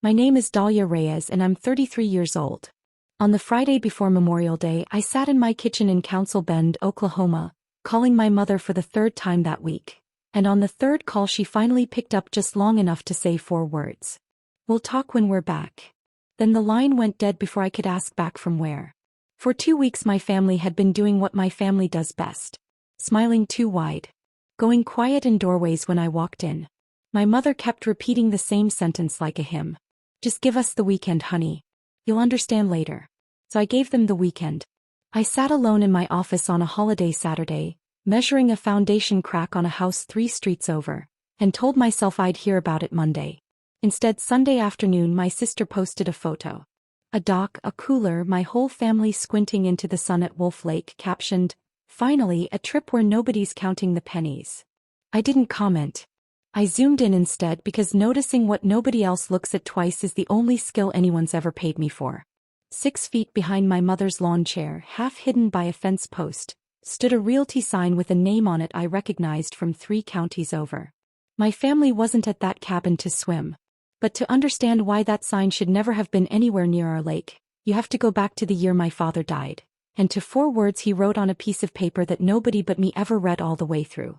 My name is Dahlia Reyes and I'm 33 years old. On the Friday before Memorial Day, I sat in my kitchen in Council Bend, Oklahoma, calling my mother for the third time that week. And on the third call she finally picked up just long enough to say 4 words. "We'll talk when we're back." Then the line went dead before I could ask back from where. For 2 weeks my family had been doing what my family does best. Smiling too wide. Going quiet in doorways when I walked in. My mother kept repeating the same sentence like a hymn. "Just give us the weekend, honey. You'll understand later." So I gave them the weekend. I sat alone in my office on a holiday Saturday, measuring a foundation crack on a house 3 streets over, and told myself I'd hear about it Monday. Instead, Sunday afternoon my sister posted a photo. A dock, a cooler, my whole family squinting into the sun at Wolf Lake, captioned, "Finally, a trip where nobody's counting the pennies." I didn't comment. I zoomed in instead because noticing what nobody else looks at twice is the only skill anyone's ever paid me for. 6 feet behind my mother's lawn chair, half hidden by a fence post, stood a realty sign with a name on it I recognized from 3 counties over. My family wasn't at that cabin to swim. But to understand why that sign should never have been anywhere near our lake, you have to go back to the year my father died, and to 4 words he wrote on a piece of paper that nobody but me ever read all the way through.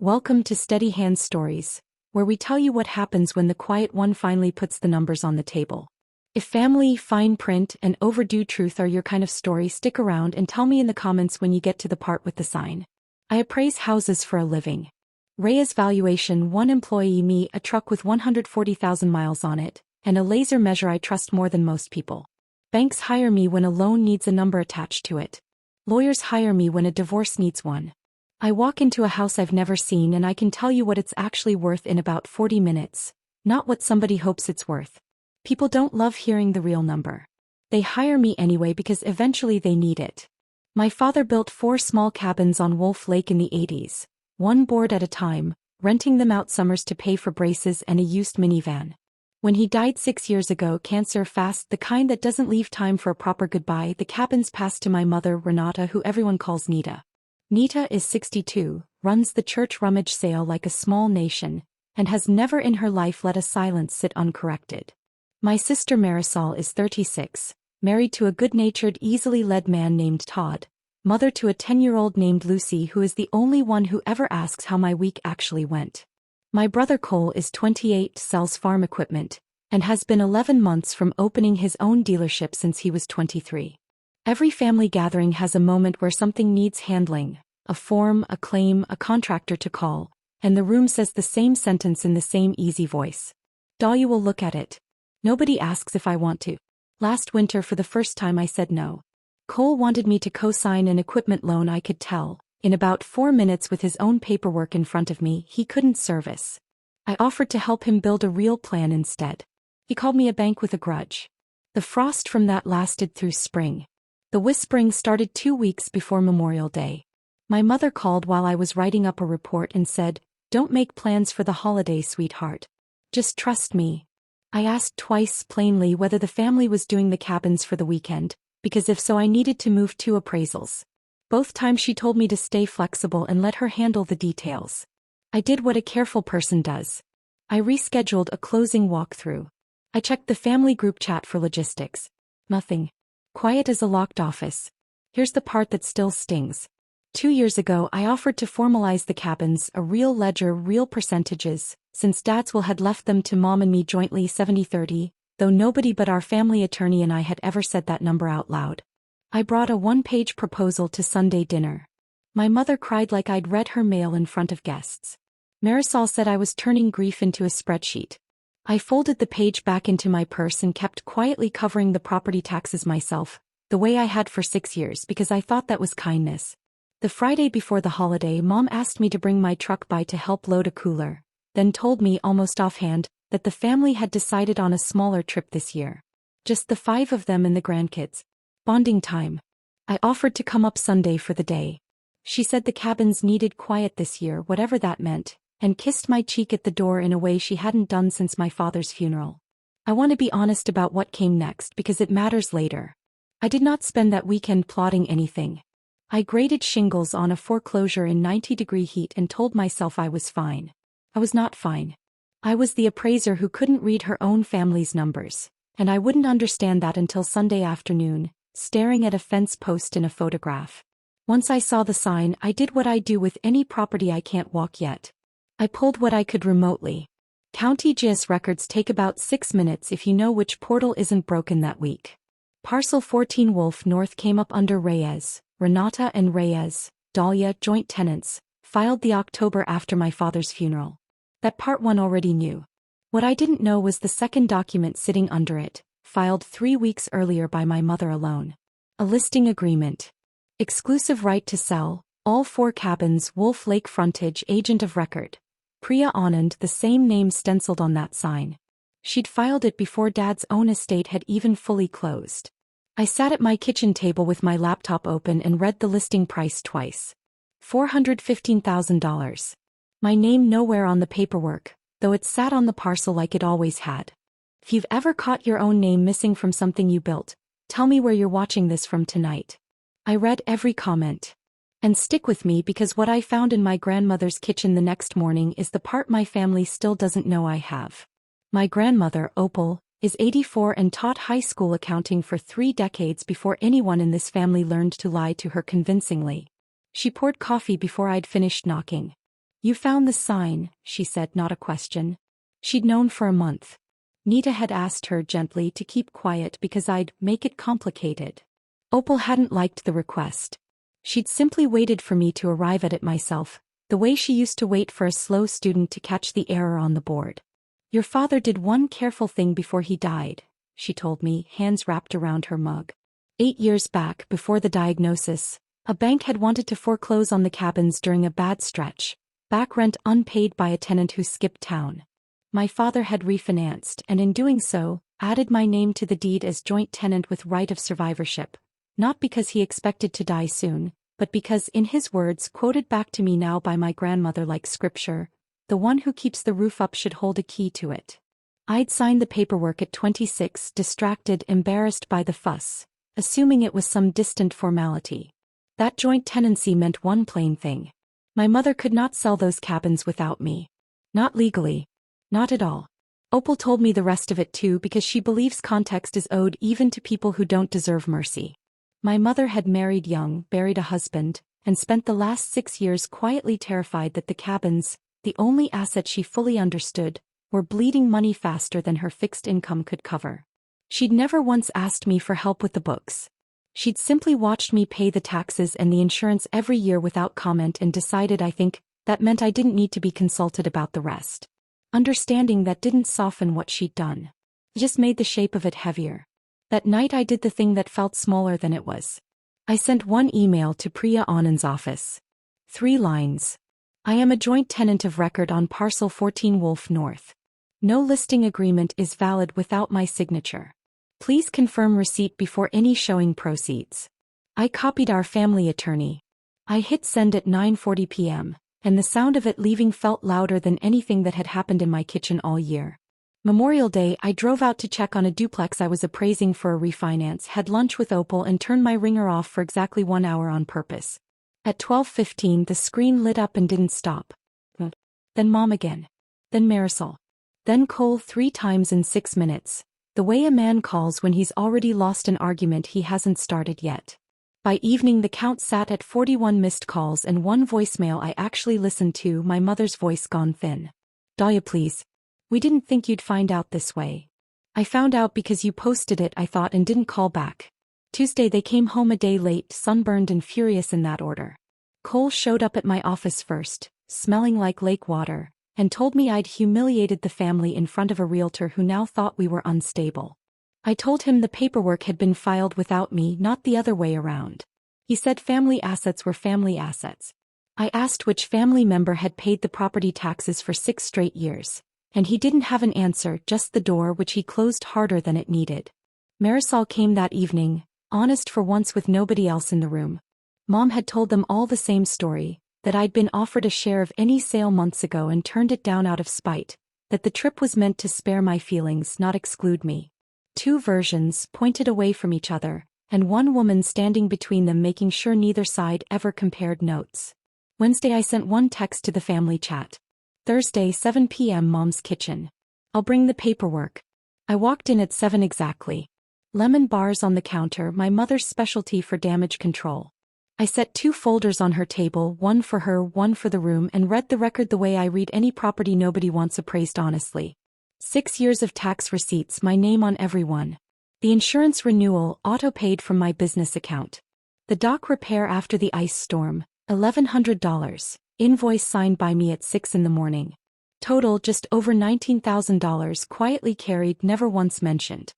"Welcome to Steady Hands Stories, where we tell you what happens when the quiet one finally puts the numbers on the table." If family, fine print, and overdue truth are your kind of story, stick around and tell me in the comments when you get to the part with the sign. I appraise houses for a living. Reyes valuation: 1 employee, me, a truck with 140,000 miles on it, and a laser measure I trust more than most people. Banks hire me when a loan needs a number attached to it. Lawyers hire me when a divorce needs one. I walk into a house I've never seen and I can tell you what it's actually worth in about 40 minutes, not what somebody hopes it's worth. People don't love hearing the real number. They hire me anyway because eventually they need it. My father built 4 small cabins on Wolf Lake in the 80s. 1 board at a time, renting them out summers to pay for braces and a used minivan. When he died 6 years ago, cancer fast, the kind that doesn't leave time for a proper goodbye, the cabins passed to my mother Renata, who everyone calls Nita. Nita is 62, runs the church rummage sale like a small nation, and has never in her life let a silence sit uncorrected. My sister Marisol is 36, married to a good-natured, easily led man named Todd, mother to a 10-year-old named Lucy, who is the only one who ever asks how my week actually went. My brother Cole is 28, sells farm equipment, and has been 11 months from opening his own dealership since he was 23. Every family gathering has a moment where something needs handling, a form, a claim, a contractor to call, and the room says the same sentence in the same easy voice. "Dahlia will look at it. Nobody asks if I want to." Last winter, for the first time, I said no. Cole wanted me to co-sign an equipment loan I could tell, in about 4 minutes with his own paperwork in front of me, he couldn't service. I offered to help him build a real plan instead. He called me a bank with a grudge. The frost from that lasted through spring. The whispering started 2 weeks before Memorial Day. My mother called while I was writing up a report and said, "Don't make plans for the holidays, sweetheart. Just trust me." I asked twice plainly whether the family was doing the cabins for the weekend, because if so I needed to move 2 appraisals. Both times she told me to stay flexible and let her handle the details. I did what a careful person does. I rescheduled a closing walkthrough. I checked the family group chat for logistics. Nothing. Quiet as a locked office. Here's the part that still stings. 2 years ago I offered to formalize the cabins, a real ledger, real percentages, since Dad's will had left them to Mom and me jointly 70-30, though nobody but our family attorney and I had ever said that number out loud. I brought a 1-page proposal to Sunday dinner. My mother cried like I'd read her mail in front of guests. Marisol said I was turning grief into a spreadsheet. I folded the page back into my purse and kept quietly covering the property taxes myself, the way I had for 6 years, because I thought that was kindness. The Friday before the holiday, Mom asked me to bring my truck by to help load a cooler, then told me almost offhand that the family had decided on a smaller trip this year. Just the 5 of them and the grandkids. Bonding time. I offered to come up Sunday for the day. She said the cabins needed quiet this year, whatever that meant, and kissed my cheek at the door in a way she hadn't done since my father's funeral. I want to be honest about what came next because it matters later. I did not spend that weekend plotting anything. I graded shingles on a foreclosure in 90-degree heat and told myself I was fine. I was not fine. I was the appraiser who couldn't read her own family's numbers, and I wouldn't understand that until Sunday afternoon, staring at a fence post in a photograph. Once I saw the sign, I did what I do with any property I can't walk yet. I pulled what I could remotely. County GIS records take about 6 minutes if you know which portal isn't broken that week. Parcel 14 Wolf North came up under Reyes, Renata and Reyes, Dahlia, joint tenants, filed the October after my father's funeral. That part one already knew. What I didn't know was the second document sitting under it, filed 3 weeks earlier by my mother alone. A listing agreement. Exclusive right to sell, all 4 cabins, Wolf Lake frontage, agent of record. Priya Anand, the same name stenciled on that sign. She'd filed it before Dad's own estate had even fully closed. I sat at my kitchen table with my laptop open and read the listing price twice. $415,000. My name nowhere on the paperwork, though it sat on the parcel like it always had. If you've ever caught your own name missing from something you built, tell me where you're watching this from tonight. I read every comment. And stick with me, because what I found in my grandmother's kitchen the next morning is the part my family still doesn't know I have. My grandmother, Opal, is 84 and taught high school accounting for 3 decades before anyone in this family learned to lie to her convincingly. She poured coffee before I'd finished knocking. "You found the sign," she said, not a question. She'd known for a month. Nita had asked her gently to keep quiet because I'd make it complicated. Opal hadn't liked the request. She'd simply waited for me to arrive at it myself, the way she used to wait for a slow student to catch the error on the board. "Your father did one careful thing before he died," she told me, hands wrapped around her mug. 8 years back, before the diagnosis, a bank had wanted to foreclose on the cabins during a bad stretch, back rent unpaid by a tenant who skipped town. My father had refinanced and in doing so, added my name to the deed as joint tenant with right of survivorship. Not because he expected to die soon, but because, in his words quoted back to me now by my grandmother like scripture, the one who keeps the roof up should hold a key to it. I'd signed the paperwork at 26, distracted, embarrassed by the fuss, assuming it was some distant formality. That joint tenancy meant one plain thing. My mother could not sell those cabins without me. Not legally. Not at all. Opal told me the rest of it too, because she believes context is owed even to people who don't deserve mercy. My mother had married young, buried a husband, and spent the last 6 years quietly terrified that the cabins, the only asset she fully understood, were bleeding money faster than her fixed income could cover. She'd never once asked me for help with the books. She'd simply watched me pay the taxes and the insurance every year without comment and decided, I think, that meant I didn't need to be consulted about the rest. Understanding that didn't soften what she'd done. It just made the shape of it heavier. That night I did the thing that felt smaller than it was. I sent one email to Priya Anand's office. 3 lines. "I am a joint tenant of record on parcel 14 Wolf North. No listing agreement is valid without my signature. Please confirm receipt before any showing proceeds." I copied our family attorney. I hit send at 9:40 p.m., and the sound of it leaving felt louder than anything that had happened in my kitchen all year. Memorial Day, I drove out to check on a duplex I was appraising for a refinance, had lunch with Opal, and turned my ringer off for exactly 1 hour on purpose. At 12:15 the screen lit up and didn't stop. Then Mom again. Then Marisol. Then Cole 3 times in 6 minutes. The way a man calls when he's already lost an argument he hasn't started yet. By evening the count sat at 41 missed calls and 1 voicemail I actually listened to, my mother's voice gone thin. "Dahlia, please. We didn't think you'd find out this way. I found out because you posted it, I thought, and didn't call back." Tuesday they came home a day late, sunburned and furious in that order. Cole showed up at my office first, smelling like lake water, and told me I'd humiliated the family in front of a realtor who now thought we were unstable. I told him the paperwork had been filed without me, not the other way around. He said family assets were family assets. I asked which family member had paid the property taxes for 6 straight years. And he didn't have an answer, just the door, which he closed harder than it needed. Marisol came that evening, honest for once with nobody else in the room. Mom had told them all the same story, that I'd been offered a share of any sale months ago and turned it down out of spite, that the trip was meant to spare my feelings, not exclude me. 2 versions, pointed away from each other, and one woman standing between them making sure neither side ever compared notes. Wednesday I sent one text to the family chat. Thursday 7 p.m. Mom's kitchen. I'll bring the paperwork. I walked in at 7 exactly. Lemon bars on the counter, my mother's specialty for damage control. I set 2 folders on her table, one for her, one for the room, and read the record the way I read any property nobody wants appraised honestly. 6 years of tax receipts, my name on every one. The insurance renewal, auto-paid from my business account. The dock repair after the ice storm, $1,100. Invoice signed by me at 6 in the morning. Total just over $19,000 quietly carried, never once mentioned.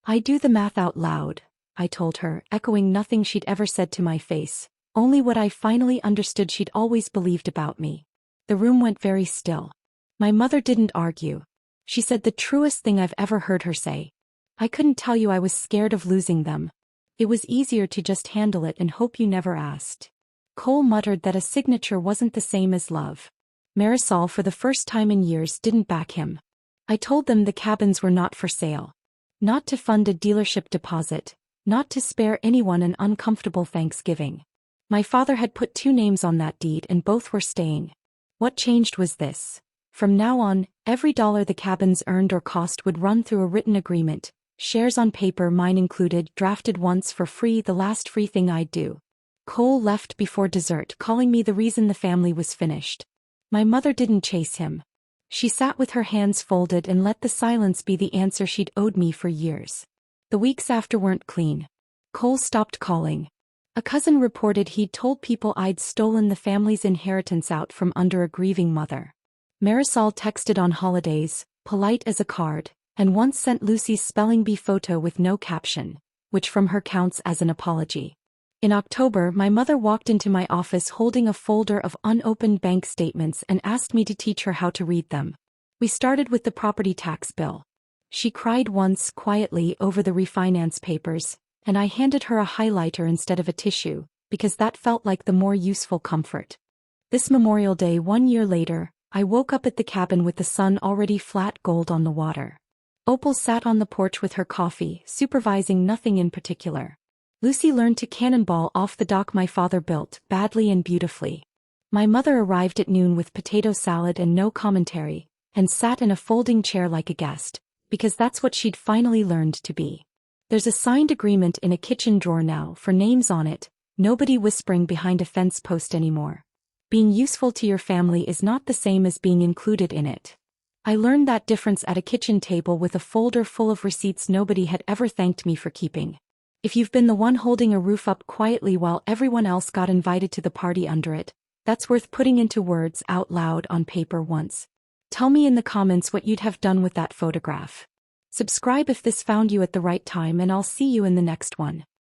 I do the math out loud, I told her, echoing nothing she'd ever said to my face, only what I finally understood she'd always believed about me. The room went very still. My mother didn't argue. She said the truest thing I've ever heard her say. I couldn't tell you I was scared of losing them. It was easier to just handle it and hope you never asked. Cole muttered that a signature wasn't the same as love. Marisol, for the first time in years, didn't back him. I told them the cabins were not for sale. Not to fund a dealership deposit. Not to spare anyone an uncomfortable Thanksgiving. My father had put 2 names on that deed and both were staying. What changed was this. From now on, every dollar the cabins earned or cost would run through a written agreement, shares on paper, mine included, drafted once for free, the last free thing I'd do. Cole left before dessert, calling me the reason the family was finished. My mother didn't chase him. She sat with her hands folded and let the silence be the answer she'd owed me for years. The weeks after weren't clean. Cole stopped calling. A cousin reported he'd told people I'd stolen the family's inheritance out from under a grieving mother. Marisol texted on holidays, polite as a card, and once sent Lucy's spelling bee photo with no caption, which from her counts as an apology. In October, my mother walked into my office holding a folder of unopened bank statements and asked me to teach her how to read them. We started with the property tax bill. She cried once quietly over the refinance papers, and I handed her a highlighter instead of a tissue, because that felt like the more useful comfort. This Memorial Day 1 year later, I woke up at the cabin with the sun already flat gold on the water. Opal sat on the porch with her coffee, supervising nothing in particular. Lucy learned to cannonball off the dock my father built, badly and beautifully. My mother arrived at noon with potato salad and no commentary, and sat in a folding chair like a guest, because that's what she'd finally learned to be. There's a signed agreement in a kitchen drawer now for names on it, nobody whispering behind a fence post anymore. Being useful to your family is not the same as being included in it. I learned that difference at a kitchen table with a folder full of receipts nobody had ever thanked me for keeping. If you've been the one holding a roof up quietly while everyone else got invited to the party under it, that's worth putting into words out loud on paper once. Tell me in the comments what you'd have done with that photograph. Subscribe if this found you at the right time, and I'll see you in the next one.